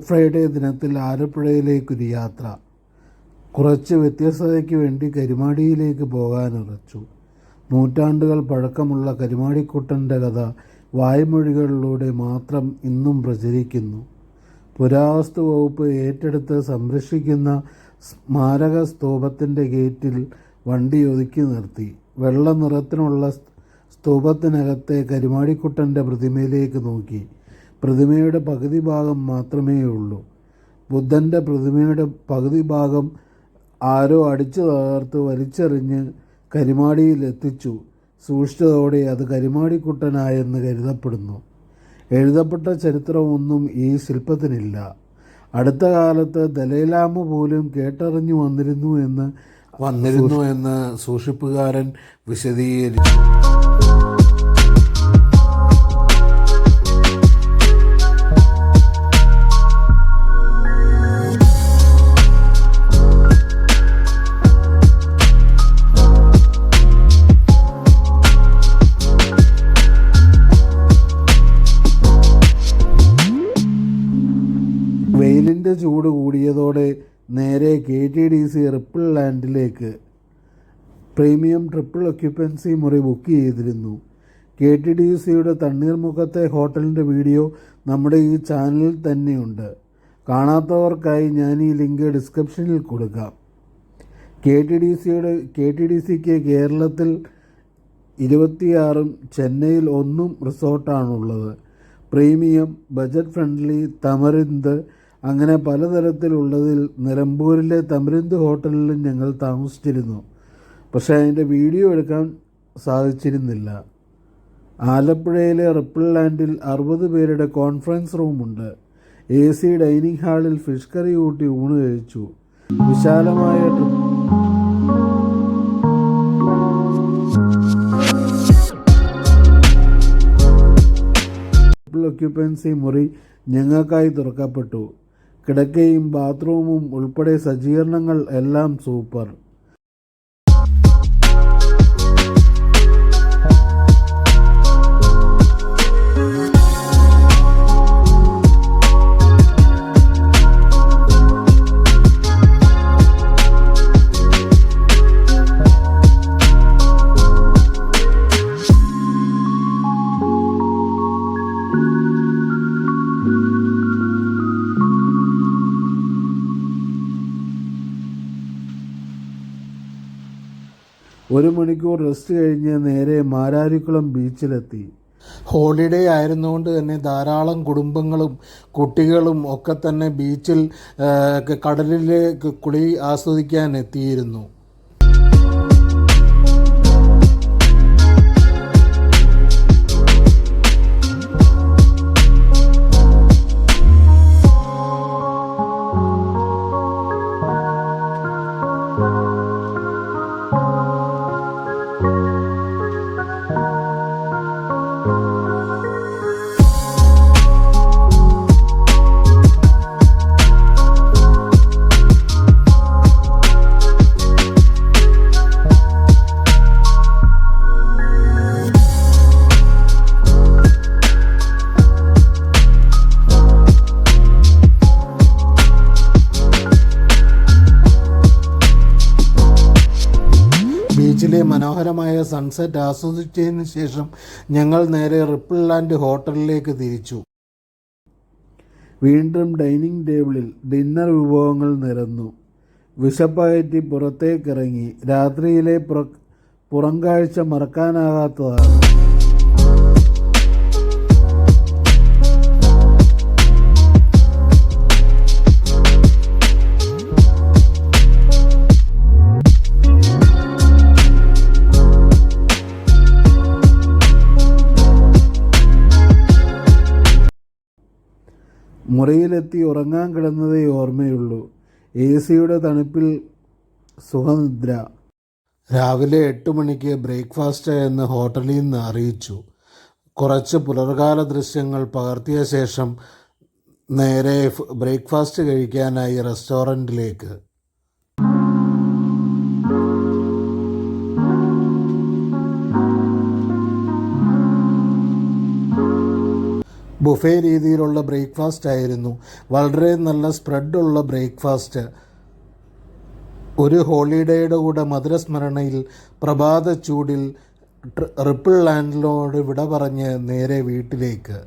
Good Friday ദിനത്തിൽ ആലപ്പുഴയിലേക്കൊരു യാത്ര. കുറച്ച് വ്യത്യസ്തതയ്ക്ക് വേണ്ടി കരുമാടിയിലേക്ക് പോകാനുറച്ചു. നൂറ്റാണ്ടുകൾ പഴക്കമുള്ള കരുമാടിക്കുട്ടൻ്റെ കഥ വായ്മൊഴികളിലൂടെ മാത്രം ഇന്നും പ്രചരിക്കുന്നു. പുരാവസ്തു വകുപ്പ് ഏറ്റെടുത്ത് സംരക്ഷിക്കുന്ന സ്മാരക സ്തൂപത്തിൻ്റെ ഗേറ്റിൽ വണ്ടി ഒതുക്കി നിർത്തി. വെള്ള നിറത്തിനുള്ള സ്തൂപത്തിനകത്തെ കരുമാടിക്കുട്ടൻ്റെ പ്രതിമയിലേക്ക് നോക്കി. പ്രതിമയുടെ പകുതി ഭാഗം മാത്രമേ ഉള്ളൂ. ബുദ്ധൻ്റെ പ്രതിമയുടെ പകുതി ഭാഗം ആരോ അടിച്ചു തകർത്ത് വലിച്ചെറിഞ്ഞ് കരുമാടിയിലെത്തിച്ചു. സൂക്ഷിച്ചതോടെ അത് കരുമാടിക്കുട്ടനായെന്ന് കരുതപ്പെടുന്നു. എഴുതപ്പെട്ട ചരിത്രമൊന്നും ഈ ശില്പത്തിനില്ല. അടുത്ത കാലത്ത് ദലൈലാമ പോലും കേട്ടറിഞ്ഞു വന്നിരുന്നു എന്ന് സൂക്ഷിപ്പുകാരൻ വിശദീകരിച്ചു. വെയിലിൻ്റെ ചൂട് കൂടിയതോടെ നേരെ KTDC റിപ്പിൾ ലാൻഡിലേക്ക് പ്രീമിയം ട്രിപ്പിൾ ഒക്യുപ്പൻസി മുറി ബുക്ക് ചെയ്തിരുന്നു. KTDCയുടെ തണ്ണീർമുഖത്തെ ഹോട്ടലിൻ്റെ വീഡിയോ നമ്മുടെ ഈ ചാനലിൽ തന്നെയുണ്ട്. കാണാത്തവർക്കായി ഞാൻ ഈ ലിങ്ക് ഡിസ്ക്രിപ്ഷനിൽ കൊടുക്കാം. KTDCക്ക് കേരളത്തിൽ 26 ചെന്നൈയിൽ 1 റിസോർട്ടാണുള്ളത്. പ്രീമിയം, ബജറ്റ് ഫ്രണ്ട്ലി, തമരിന്ത് അങ്ങനെ പലതരത്തിലുള്ളതിൽ നിലമ്പൂരിലെ തമരിന്ത് ഹോട്ടലിലും ഞങ്ങൾ താമസിച്ചിരുന്നു. പക്ഷേ അതിൻ്റെ വീഡിയോ എടുക്കാൻ സാധിച്ചിരുന്നില്ല. ആലപ്പുഴയിലെ റിപ്പിൾ ലാൻഡിൽ 60 പേരുടെ കോൺഫറൻസ് റൂമുണ്ട്. AC ഡൈനിങ് ഹാളിൽ ഫിഷ് കറി കൂട്ടി ഊണ് കഴിച്ചു. വിശാലമായ ട്രിപ്പിൾ ഒക്യുപ്പൻസി മുറി ഞങ്ങൾക്കായി തുറക്കപ്പെട്ടു. കിടക്കയും ബാത്റൂമും ഉൾപ്പെടെ സജ്ജീകരണങ്ങൾ എല്ലാം സൂപ്പർ. ഒരു മണിക്കൂർ റെസ്റ്റ് കഴിഞ്ഞ് നേരെ മാരാരിക്കുളം ബീച്ചിലെത്തി. ഹോളിഡേ ആയിരുന്നുകൊണ്ട് തന്നെ ധാരാളം കുടുംബങ്ങളും കുട്ടികളും ഒക്കെ തന്നെ ബീച്ചിൽ കടലിലെ കുളി ആസ്വദിക്കാൻ എത്തിയിരുന്നു. ബീച്ചിലെ മനോഹരമായ സൺസെറ്റ് ആസ്വദിച്ചതിന് ശേഷം ഞങ്ങൾ നേരെ റിപ്പിൾ ലാൻഡ് ഹോട്ടലിലേക്ക് തിരിച്ചു. വീണ്ടും ഡൈനിങ് ടേബിളിൽ ഡിന്നർ വിഭവങ്ങൾ നിരന്നു. വിശപ്പകറ്റി പുറത്തേക്കിറങ്ങി. രാത്രിയിലെ പുറംകാഴ്ച മറക്കാനാകാത്തതാണ്. മുറിയിലെത്തി ഉറങ്ങാൻ കിടന്നതേ ഓർമ്മയുള്ളൂ. AC തണുപ്പിൽ സുഖനിദ്ര. രാവിലെ 8 മണിക്ക് ബ്രേക്ക്ഫാസ്റ്റ് എന്ന് ഹോട്ടലിൽ നിന്ന് അറിയിച്ചു. കുറച്ച് പുലർകാല ദൃശ്യങ്ങൾ പകർത്തിയ ശേഷം നേരെ ബ്രേക്ക്ഫാസ്റ്റ് കഴിക്കാനായി റെസ്റ്റോറൻറ്റിലേക്ക്. ബുഫേ രീതിയിലുള്ള ബ്രേക്ക്ഫാസ്റ്റ് ആയിരുന്നു. വളരെ നല്ല സ്പ്രെഡുള്ള ബ്രേക്ക്ഫാസ്റ്റ്. ഒരു ഹോളിഡേയുടെ കൂടെ മധുരസ്മരണയിൽ പ്രഭാത ചൂടിൽ റിപ്പിൾ ലാൻഡിനോട് വിട പറഞ്ഞ് നേരെ വീട്ടിലേക്ക്.